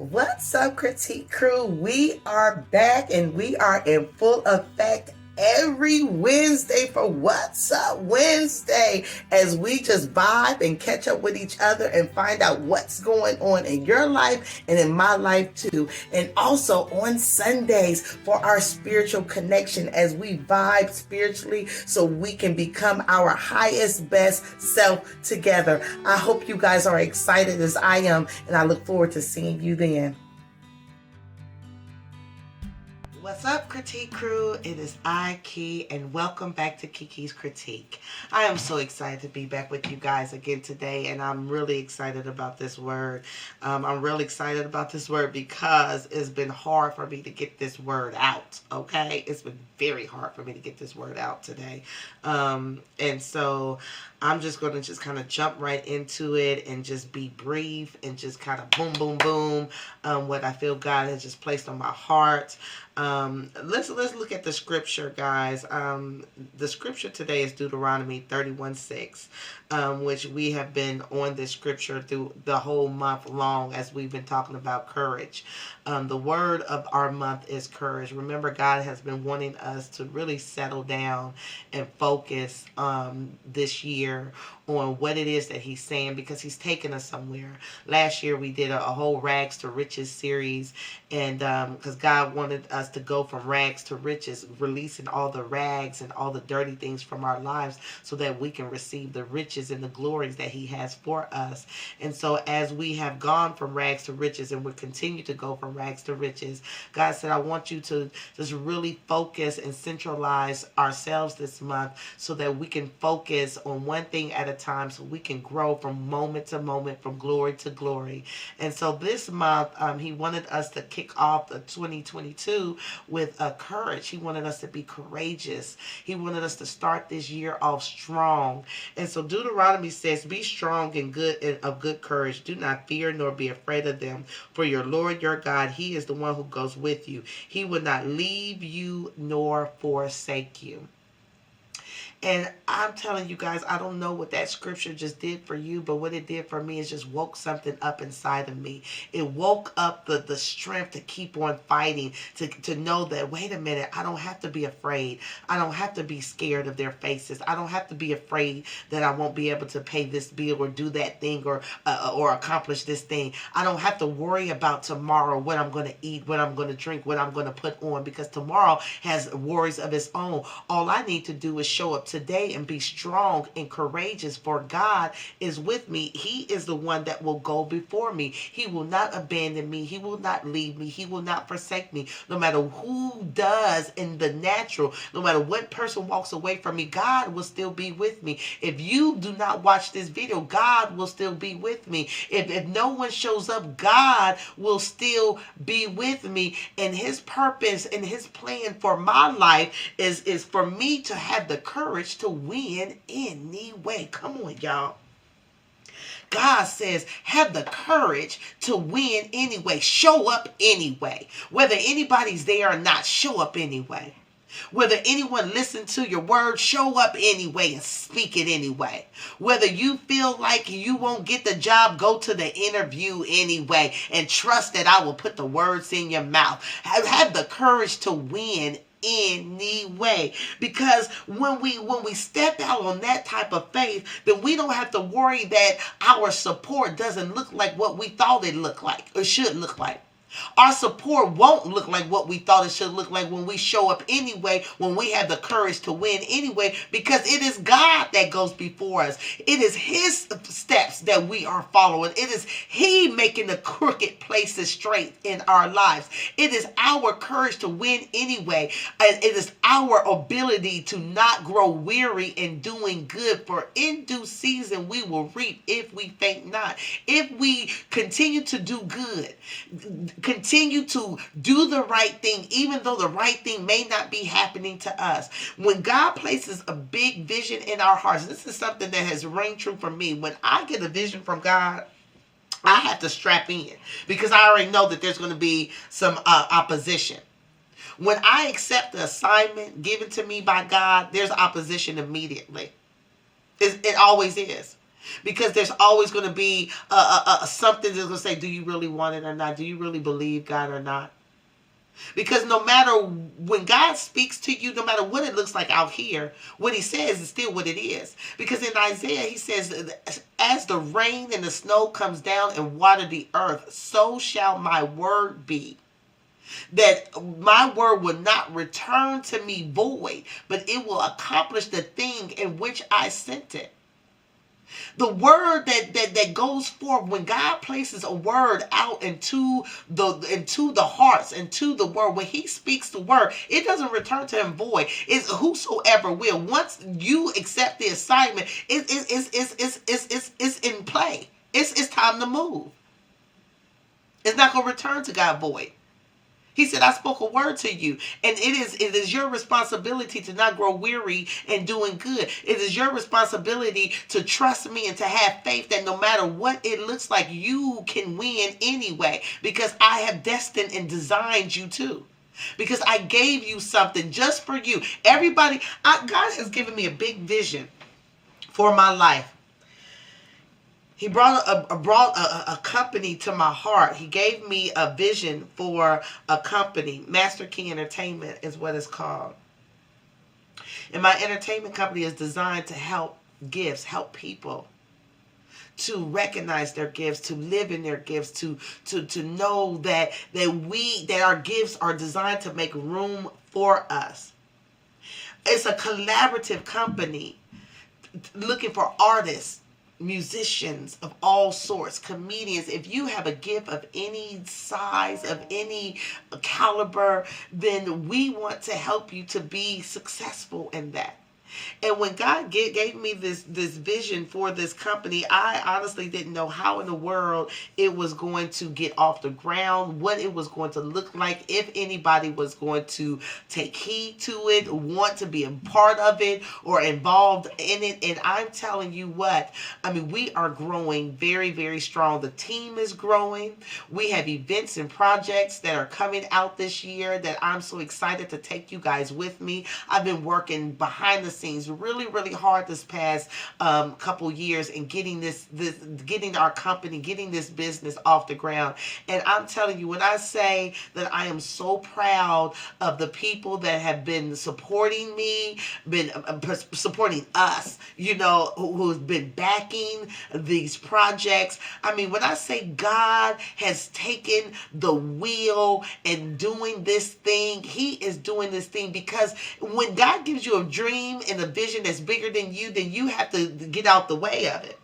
What's up, Critique Crew? We are back and we are in full effect every Wednesday for What's Up Wednesday as we just vibe and catch up with each other and find out what's going on in your life and in my life too. And also on Sundays for our spiritual connection as we vibe spiritually so we can become our highest, best self together. I hope you guys are excited as I am, and I look forward to seeing you then. What's up, Critique Crew? It is I, Key, and welcome back to Kiki's Critique. I am so excited to be back with you guys again today, and I'm really excited about this word. I'm really excited about this word because it's been hard for me to get this word out, okay? It's been very hard for me to get this word out today. And so I'm just going to just kind of jump right into it and just be brief and just kind of boom, boom, boom, what I feel God has just placed on my heart. Let's look at the scripture, guys. The scripture today is Deuteronomy 31:6, which we have been on this scripture through the whole month long as we've been talking about courage. The word of our month is courage. Remember, God has been wanting us to really settle down and focus this year on what it is that he's saying, because he's taken us somewhere. Last year we did a whole rags to riches series, and because God wanted us to go from rags to riches, releasing all the rags and all the dirty things from our lives so that we can receive the riches and the glories that he has for us. And so as we have gone from rags to riches and we continue to go from rags to riches, God said, I want you to just really focus and centralize ourselves this month so that we can focus on one thing at a time, so we can grow from moment to moment, from glory to glory. And so this month, he wanted us to kick off the 2022 with courage. He wanted us to be courageous. He wanted us to start this year off strong. And so Deuteronomy says, be strong and good and of good courage. Do not fear nor be afraid of them. For your Lord your God, he is the one who goes with you. He will not leave you nor forsake you. And I'm telling you guys, I don't know what that scripture just did for you, but what it did for me is just woke something up inside of me. It woke up the strength to keep on fighting, to know that, wait a minute, I don't have to be afraid. I don't have to be scared of their faces. I don't have to be afraid that I won't be able to pay this bill or do that thing or accomplish this thing. I don't have to worry about tomorrow, what I'm going to eat, what I'm going to drink, what I'm going to put on, because tomorrow has worries of its own. All I need to do is show up today and be strong and courageous, for God is with me. He is the one that will go before me. He will not abandon me. He will not leave me. He will not forsake me. No matter who does in the natural, no matter what person walks away from me, God will still be with me. If you do not watch this video, God will still be with me. If no one shows up, God will still be with me. And his purpose and his plan for my life is for me to have the courage to win anyway. Come on, y'all. God says, have the courage to win anyway. Show up anyway. Whether anybody's there or not, show up anyway. Whether anyone listens to your word, show up anyway and speak it anyway. Whether you feel like you won't get the job, go to the interview anyway and trust that I will put the words in your mouth. Have the courage to win anyway, because when we step out on that type of faith, then we don't have to worry that our support doesn't look like what we thought it looked like or should look like. Our support won't look like what we thought it should look like when we show up anyway, when we have the courage to win anyway, because it is God that goes before us. It is his steps that we are following. It is he making the crooked places straight in our lives. It is our courage to win anyway. And it is our ability to not grow weary in doing good, for in due season we will reap if we faint not. If we continue to do good, continue to do the right thing, even though the right thing may not be happening to us. When God places a big vision in our hearts, this is something that has rang true for me. When I get a vision from God, I have to strap in, because I already know that there's going to be some opposition. When I accept the assignment given to me by God, there's opposition immediately. It always is. Because there's always going to be something that's going to say, do you really want it or not? Do you really believe God or not? Because no matter when God speaks to you, no matter what it looks like out here, what he says is still what it is. Because in Isaiah, he says, as the rain and the snow comes down and water the earth, so shall my word be. That my word will not return to me void, but it will accomplish the thing in which I sent it. The word that goes forth, when God places a word out into the hearts, into the word, when he speaks the word, it doesn't return to him void. It's whosoever will. Once you accept the assignment, it's in play. It's time to move. It's not going to return to God void. He said, I spoke a word to you. And it is your responsibility to not grow weary in doing good. It is your responsibility to trust me and to have faith that no matter what it looks like, you can win anyway. Because I have destined and designed you to. Because I gave you something just for you. Everybody, God has given me a big vision for my life. He brought a company to my heart. He gave me a vision for a company. Master Key Entertainment is what it's called. And my entertainment company is designed to help people to recognize their gifts, to live in their gifts, to know that our gifts are designed to make room for us. It's a collaborative company looking for artists, musicians of all sorts, comedians. If you have a gift of any size, of any caliber, then we want to help you to be successful in that. And when God gave me this vision for this company, I honestly didn't know how in the world it was going to get off the ground, what it was going to look like, if anybody was going to take heed to it, want to be a part of it, or involved in it. And I'm telling you what, I mean, we are growing very, very strong. The team is growing. We have events and projects that are coming out this year that I'm so excited to take you guys with me. I've been working behind the scenes really, really hard this past couple years in getting getting our company, getting this business off the ground. And I'm telling you, when I say that I am so proud of the people that have been supporting me, been supporting us, who's been backing these projects. I mean, when I say God has taken the wheel and doing this thing, he is doing this thing, because when God gives you a dream and a vision that's bigger than you, then you have to get out the way of it.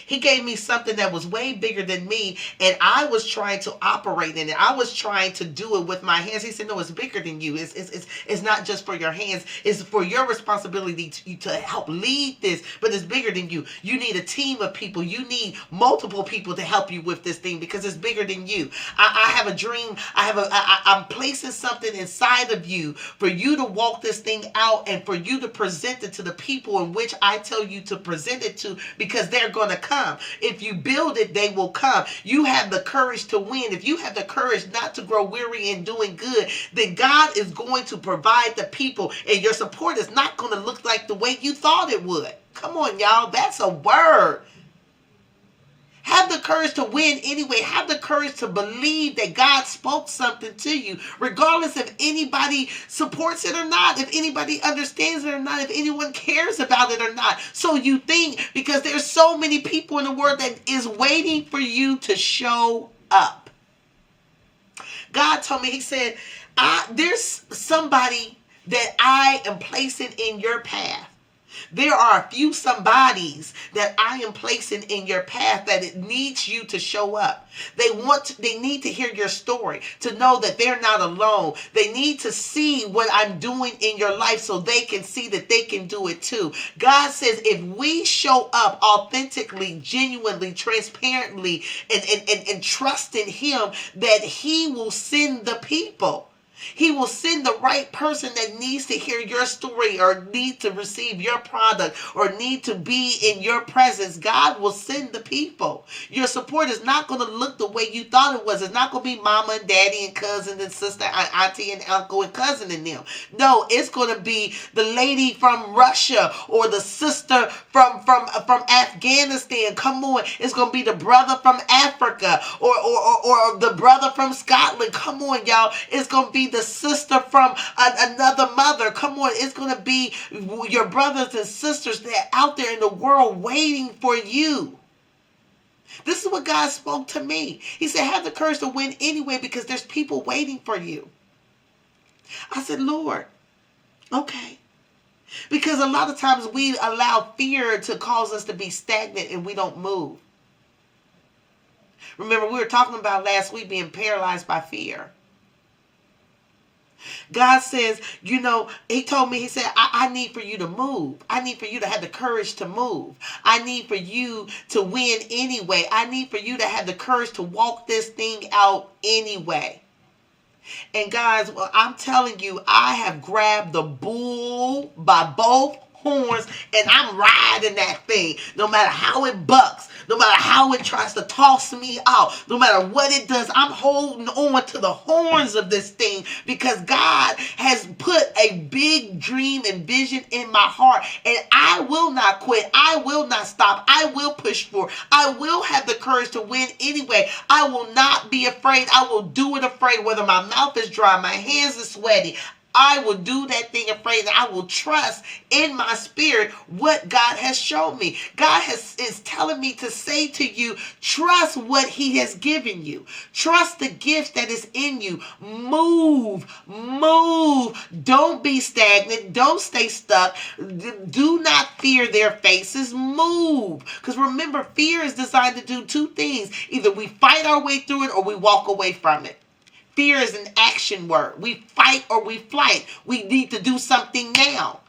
He gave me something that was way bigger than me, and I was trying to operate in it. I was trying to do it with my hands. He said, no, it's bigger than you. It's not just for your hands. It's for your responsibility to help lead this, but it's bigger than you. You need a team of people. You need multiple people to help you with this thing, because it's bigger than you. I have a dream. I'm placing something inside of you for you to walk this thing out and for you to present it to the people in which I tell you to present it to, because they're going to come. If you build it, they will come. You have the courage to win. If you have the courage not to grow weary in doing good, then God is going to provide the people, and your support is not going to look like the way you thought it would. Come on, y'all. That's a word. Have the courage to win anyway. Have the courage to believe that God spoke something to you, regardless if anybody supports it or not, if anybody understands it or not, if anyone cares about it or not. So you think, because there's so many people in the world that is waiting for you to show up. God told me, he said, there's somebody that I am placing in your path. There are a few somebodies that I am placing in your path that it needs you to show up. They need to hear your story, to know that they're not alone. They need to see what I'm doing in your life so they can see that they can do it too. God says if we show up authentically, genuinely, transparently, and trust in him, that he will send the people. He will send the right person that needs to hear your story or need to receive your product or need to be in your presence. God will send the people. Your support is not going to look the way you thought it was. It's not going to be mama and daddy and cousin and sister, auntie and uncle and cousin and them. No, it's going to be the lady from Russia or the sister from Afghanistan. Come on. It's going to be the brother from Africa or the brother from Scotland. Come on, y'all. It's going to be the sister from another mother. Come on. It's going to be your brothers and sisters that are out there in the world waiting for you. This is what God spoke to me. He said, have the courage to win anyway because there's people waiting for you. I said, Lord, okay. Because a lot of times we allow fear to cause us to be stagnant and we don't move. Remember, we were talking about last week being paralyzed by fear. God says, he told me, he said, I need for you to move. I need for you to have the courage to move. I need for you to win anyway. I need for you to have the courage to walk this thing out anyway. And guys, well, I'm telling you, I have grabbed the bull by both horns and I'm riding that thing. No matter how it bucks, no matter how it tries to toss me out, no matter what it does, I'm holding on to the horns of this thing because God has put a big dream and vision in my heart, and I will not quit. I will not stop. I will push forward. I will have the courage to win anyway. I will not be afraid. I will do it afraid, whether my mouth is dry, my hands are sweaty. I will do that thing afraid, and I will trust in my spirit what God has shown me. God is telling me to say to you, trust what he has given you. Trust the gift that is in you. Move. Don't be stagnant. Don't stay stuck. Do not fear their faces. Move. Because remember, fear is designed to do two things. Either we fight our way through it or we walk away from it. Fear is an action word. We fight or we flight. We need to do something now.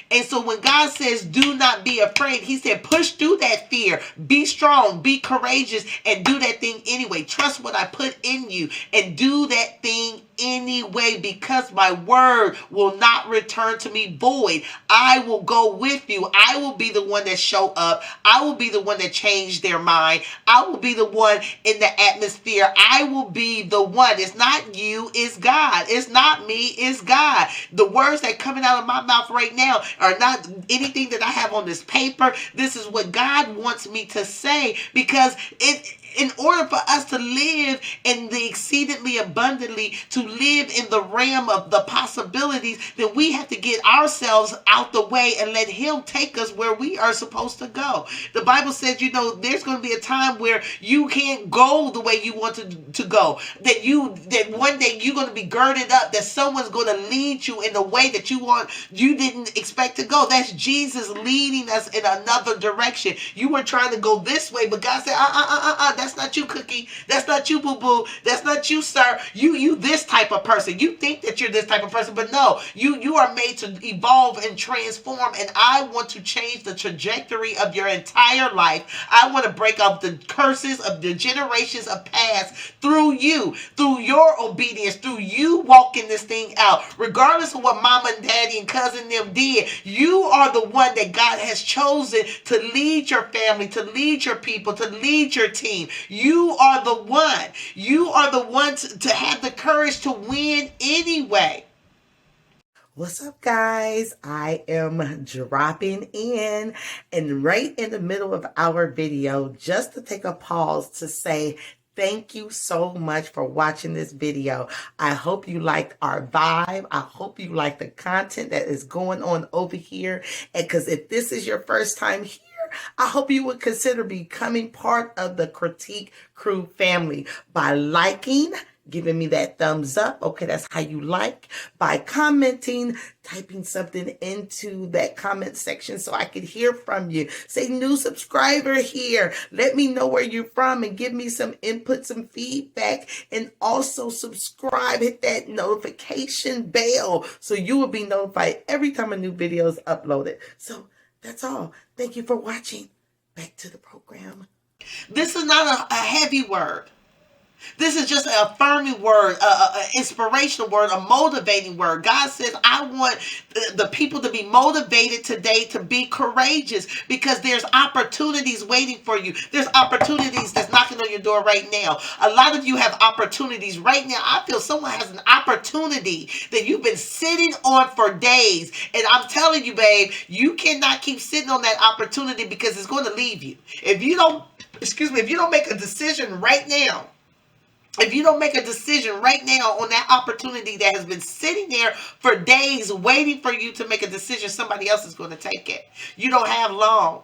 And so when God says, do not be afraid, he said, push through that fear. Be strong, be courageous, and do that thing anyway. Trust what I put in you and do that thing anyway, because my word will not return to me void. I will go with you. I will be the one that show up. I will be the one that change their mind. I will be the one in the atmosphere. I will be the one. It's not you, it's God. It's not me, it's God. The words that coming out of my mouth right now are not anything that I have on this paper. This is what God wants me to say, because in order for us to live in the exceedingly abundantly, to live in the realm of the possibilities, then we have to get ourselves out the way and let him take us where we are supposed to go. The Bible says, there's going to be a time where you can't go the way you want to go. That one day you're going to be girded up, that someone's going to lead you in the way that you didn't expect to go. That's Jesus leading us in another direction. You were trying to go this way, but God said, that's not you, Cookie. That's not you, Boo-Boo. That's not you, sir. You this type of person. You think that you're this type of person, but no. You are made to evolve and transform, and I want to change the trajectory of your entire life. I want to break up the curses of the generations of past through you, through your obedience, through you walking this thing out. Regardless of what mama and daddy and cousin them did, you are the one that God has chosen to lead your family, to lead your people, to lead your team. You are the one. You are the one to have the courage to win anyway. What's up, guys? I am dropping in and right in the middle of our video just to take a pause to say thank you so much for watching this video. I hope you liked our vibe. I hope you like the content that is going on over here. And because if this is your first time here, I hope you would consider becoming part of the Critique Crew family by liking, giving me that thumbs up. Okay, that's how you like. By commenting, typing something into that comment section so I could hear from you. Say new subscriber here. Let me know where you're from and give me some input, some feedback. And also subscribe, hit that notification bell so you will be notified every time a new video is uploaded. So that's all. Thank you for watching. Back to the program. This is not a heavy word. This is just an affirming word, an inspirational word, a motivating word. God says, I want the people to be motivated today to be courageous because there's opportunities waiting for you. There's opportunities that's knocking on your door right now. A lot of you have opportunities right now. I feel someone has an opportunity that you've been sitting on for days. And I'm telling you, babe, you cannot keep sitting on that opportunity because it's going to leave you. If you don't, if you don't make a decision right now, if you don't make a decision right now on that opportunity that has been sitting there for days waiting for you to make a decision, somebody else is going to take it. You don't have long.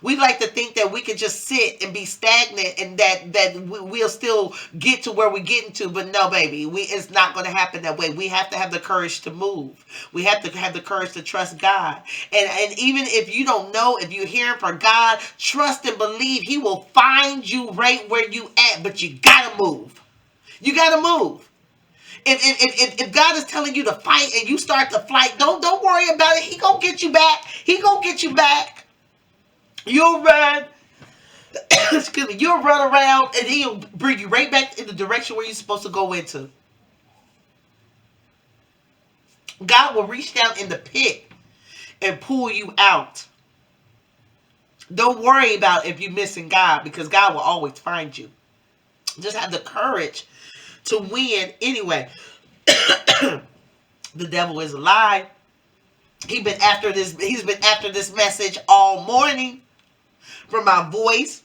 We like to think that we can just sit and be stagnant and that we'll still get to where we're getting to. But no, baby, it's not going to happen that way. We have to have the courage to move. We have to have the courage to trust God. And even if you don't know, if you're hearing from God, trust and believe He will find you right where you at. But you got to move. You got to move. If God is telling you to fight and you start to fight, don't worry about it. He going to get you back. He going to get you back. You'll run, excuse me, you'll run around and He'll bring you right back in the direction where you're supposed to go into. God will reach down in the pit and pull you out. Don't worry about if you're missing God because God will always find you. Just have the courage to win anyway. The devil is a lie. He's been after this message all morning. From my voice,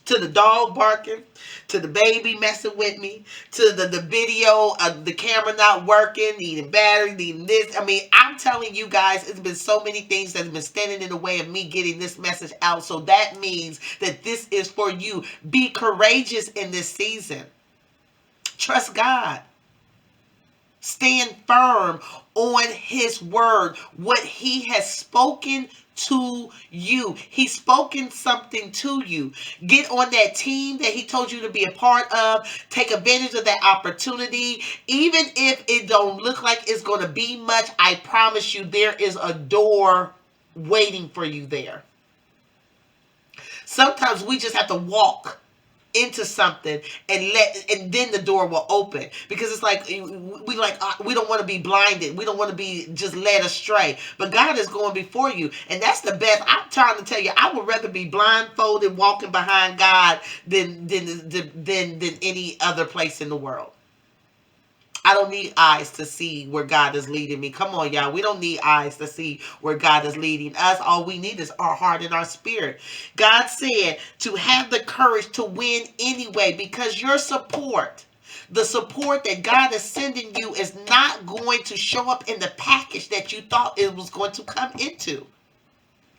to the dog barking, to the baby messing with me, to the video of the camera not working, needing battery, needing this. I mean, I'm telling you guys, it's been so many things that have been standing in the way of me getting this message out. So that means that this is for you. Be courageous in this season. Trust God. Stand firm on His word, what He has spoken to you. He's spoken something to you. Get on that team that He told you to be a part of. Take advantage of that opportunity. Even if it don't look like it's going to be much, I promise you there is a door waiting for you there. Sometimes we just have to walk into something and then the door will open, because it's like we don't want to be blinded, we don't want to be just led astray, but God is going before you, and that's the best. I'm trying to tell you, I would rather be blindfolded walking behind God than any other place in the world. I don't need eyes to see where God is leading me. Come on, y'all. We don't need eyes to see where God is leading us. All we need is our heart and our spirit. God said to have the courage to win anyway, because your support, the support that God is sending you, is not going to show up in the package that you thought it was going to come into.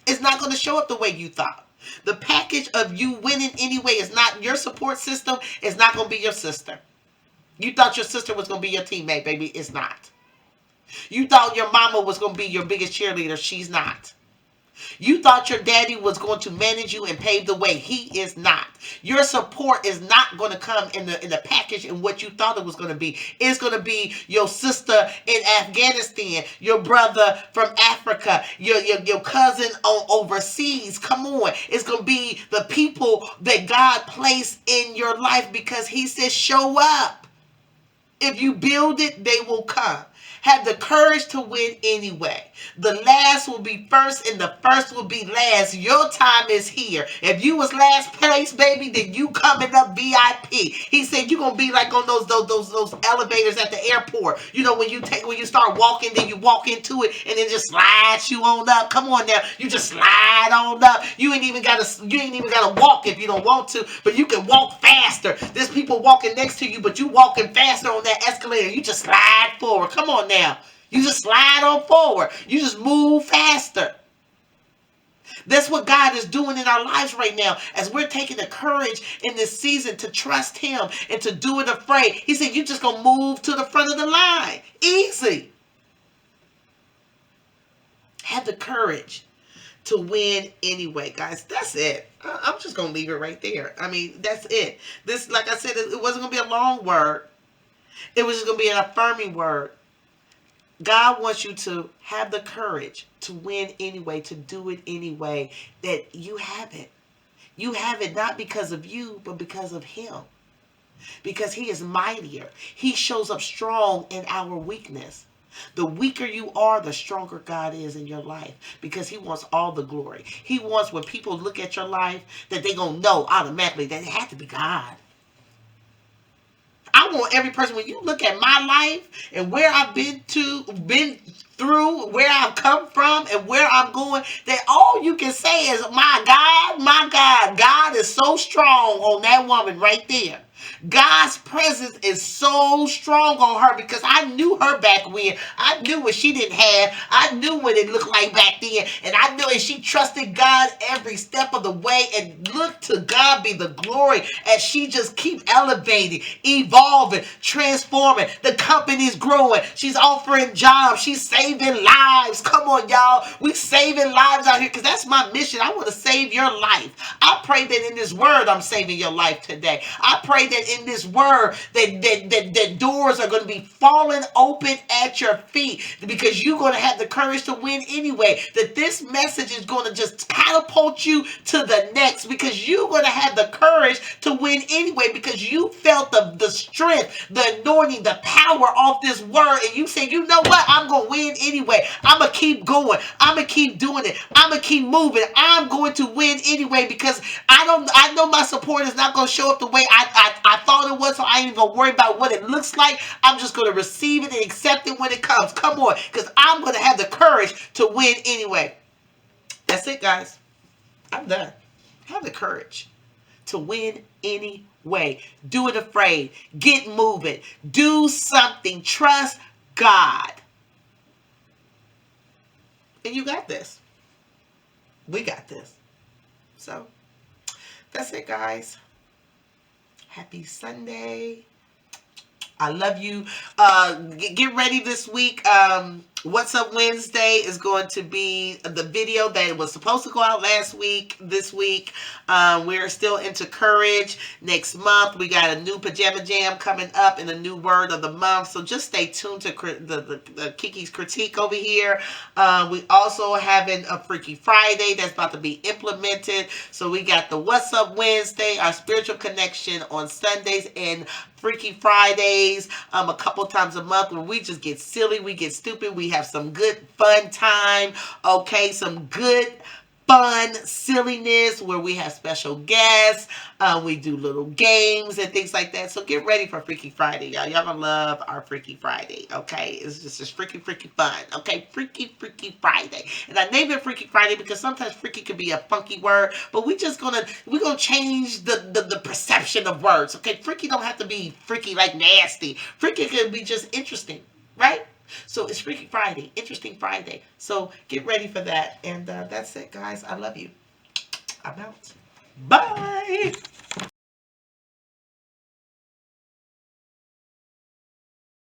It's not going to show up the way you thought. The package of you winning anyway is not your support system. It's not going to be your sister. You thought your sister was going to be your teammate, baby. It's not. You thought your mama was going to be your biggest cheerleader. She's not. You thought your daddy was going to manage you and pave the way. He is not. Your support is not going to come in the package in what you thought it was going to be. It's going to be your sister in Afghanistan, your brother from Africa, your cousin overseas. Come on. It's going to be the people that God placed in your life, because He says show up. If you build it, they will come. Have the courage to win anyway. The last will be first and the first will be last. Your time is here. If you was last place, baby, then you coming up VIP. He said you're gonna be like on those elevators at the airport. You know, when you start walking, then you walk into it and it just slides you on up. Come on now, you just slide on up. You ain't even gotta walk if you don't want to, but you can walk faster. There's people walking next to you, but you walking faster on that escalator. You just slide forward. Come on now. You just slide on forward. You just move faster. That's what God is doing in our lives right now, as we're taking the courage in this season to trust Him and to do it afraid. He said, you just going to move to the front of the line. Easy. Have the courage to win anyway, guys. That's it. I'm just going to leave it right there. I mean, that's it. This, like I said, it wasn't going to be a long word. It was just going to be an affirming word. God wants you to have the courage to win anyway, to do it anyway, that you have it. You have it not because of you, but because of Him. because he is mightier. He shows up strong in our weakness. The weaker you are, the stronger God is in your life, because he wants all the glory. He wants, when people look at your life, that they're going to know automatically that it had to be God. I want every person, when you look at my life and where I've been through, where I've come from and where I'm going, that all you can say is, my God, God is so strong on that woman right there. God's presence is so strong on her, because I knew her back when. I knew what she didn't have. I knew what it looked like back then. And I knew, and she trusted God every step of the way. And look, to God be the glory, as she just keep elevating, evolving, transforming. The company's growing. She's offering jobs. She's saving lives. Come on, y'all. We saving lives out here, because that's my mission. I want to save your life. I pray that in this word, I'm saving your life today. I pray that in this word, that doors are going to be falling open at your feet, because you're going to have the courage to win anyway. That this message is going to just catapult you to the next, because you're going to have the courage to win anyway, because you felt the strength, the anointing, the power off this word, and you say, you know what, I'm going to win anyway. I'm going to keep going. I'm going to keep doing it. I'm going to keep moving. I'm going to win anyway, because I know my support is not going to show up the way I thought it was, so I ain't even going to worry about what it looks like. I'm just going to receive it and accept it when it comes. Come on, because I'm going to have the courage to win anyway. That's it, guys. I'm done. Have the courage to win anyway. Do it afraid. Get moving. Do something. Trust God. And you got this. We got this. So, that's it, guys. Happy Sunday. I love you. Get ready this week. What's Up Wednesday is going to be the video that was supposed to go out last week. This week, we're still into courage. Next month, we got a new pajama jam coming up and a new word of the month. So just stay tuned to the Kiki's Critique over here. We also having a Freaky Friday that's about to be implemented. So we got the What's Up Wednesday, our spiritual connection on Sundays, and Freaky Fridays a couple times a month, where we just get silly, we get stupid, we have some good fun time, okay, some good fun silliness where we have special guests, we do little games and things like that. So get ready for Freaky Friday, y'all. Y'all gonna love our Freaky Friday, okay? It's just freaky fun, okay? Freaky Friday. And I named it Freaky Friday because sometimes freaky could be a funky word, but we're gonna change the perception of words, okay? Freaky don't have to be freaky like nasty. Freaky could be just interesting, right? So it's Freaky Friday, Interesting Friday. So get ready for that. And that's it, guys. I love you. I'm out. Bye.